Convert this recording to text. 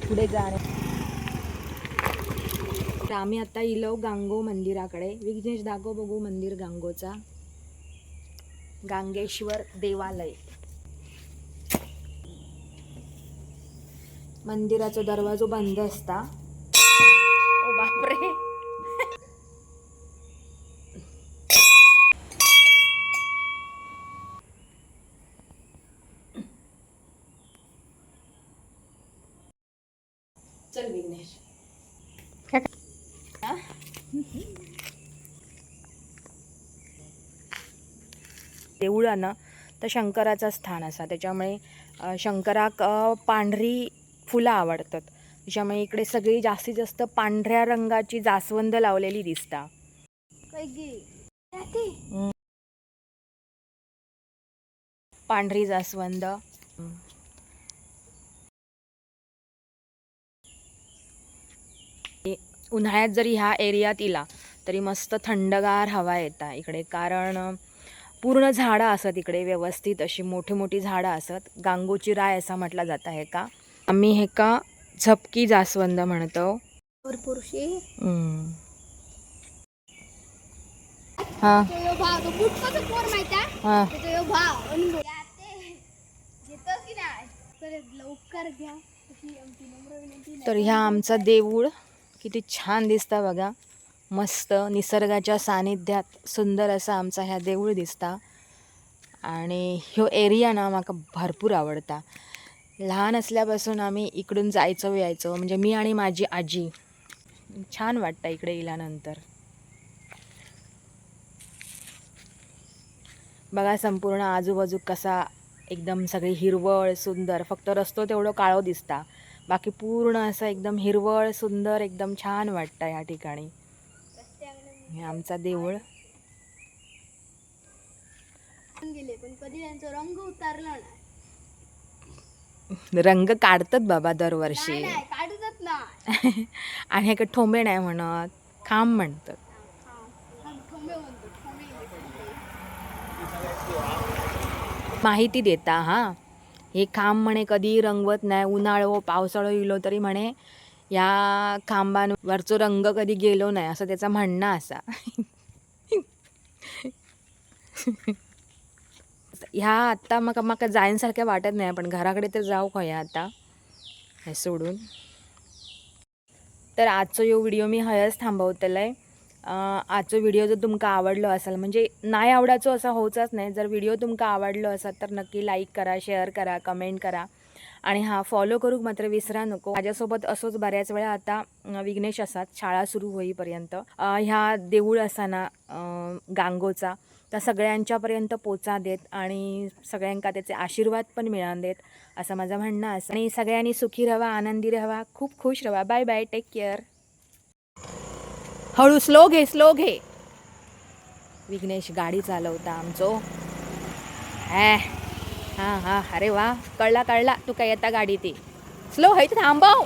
पुढे जाणे. तर आम्ही आता इलो गांगो मंदिराकडे. विघ्नेश दाखव बघू मंदिर गांगोचा. गांगेश्वर देवालय. मंदिराचा दरवाजा बंद असता. ओ बापरे. चल विघ्नेश. देऊळ ना तर शंकराचं स्थान असा, त्याच्यामुळे शंकराक पांढरी फुलं आवडतात. त्याच्यामुळे इकडे सगळी जास्तीत जास्त पांढऱ्या रंगाची जास्वंद लावलेली दिसता. पांढरी जास्वंद. उन्हाळ्यात जरी ह्या एरियात इला तरी मस्त थंडगार हवा येता इकडे, कारण पूर्ण झाडं असत इकडे, व्यवस्थित अशी मोठी मोठी झाडं असत. गांगोची राय असा म्हटला जाता हे का. आम्ही हे का झपकी जास्वंद म्हणतो. भरपूरशी हा तर ह्या आमचा देऊळ किती छान दिसता बघा. मस्त निसर्गाच्या सानिध्यात सुंदर असा आमचा ह्या देऊळ दिसता. आणि ह्यो एरिया ना म्हाका भरपूर आवडता. लहान असल्यापासून आम्ही इकडून जायचो यायचो, म्हणजे मी आणि माझी आजी. छान वाटतं इकडे इल्यानंतर. बघा संपूर्ण आजूबाजू कसा एकदम सगळी हिरवळ सुंदर. फक्त रस्तो तेवढं काळो दिसता, बाकी पूर्ण असं एकदम हिरवळ सुंदर, एकदम छान वाटतं या ठिकाणी. हे आमचा देऊळ. रंग काढतात बाबा दरवर्षी. आणि हे ठोंबे नाही म्हणत, खांब म्हणतात. माहिती देता हा, हे खांब म्हणे कधी रंगवत नाही. उन्हाळो पावसाळो इलो तरी म्हणे या खांबांवरचो रंग कधी गेलो नाही, असं त्याचा म्हणणं असा. ह्या आत्ता मका जायसारख्या वाटत नाही, पण घराकडे तर जाऊ खया आता हे सोडून. तर आजचो यो व्हिडिओ मी हयच थांबवतले. आजचो व्हिडिओ जर तुमका आवडलो असेल, म्हणजे नाही आवडायचो असं होचाच नाही. जर व्हिडिओ तुमका आवडलो असेल तर नक्की लाईक करा, शेअर करा, कमेंट करा. आणि हा फॉलो करूक मात्र विसरा नको. माझ्यासोबत असोच बऱ्याच वेळा आता विघ्नेश असतात शाळा सुरू होईपर्यंत. ह्या देऊळ असाना गांगोचा, तर सगळ्यांच्यापर्यंत पोचा देत आणि सगळ्यांका त्याचे आशीर्वाद पण मिळान देत, असं माझं म्हणणं असं. आणि सगळ्यांनी सुखी राहा, आनंदी राहा, खूप खुश राहा. Bye bye, take care. हळू, स्लो घे, स्लो घे. विघ्नेश गाडी चालवता आमचो. हां हां, अरे वा, कळला कळला तू काय येता गाडी ती. स्लो है थांबव.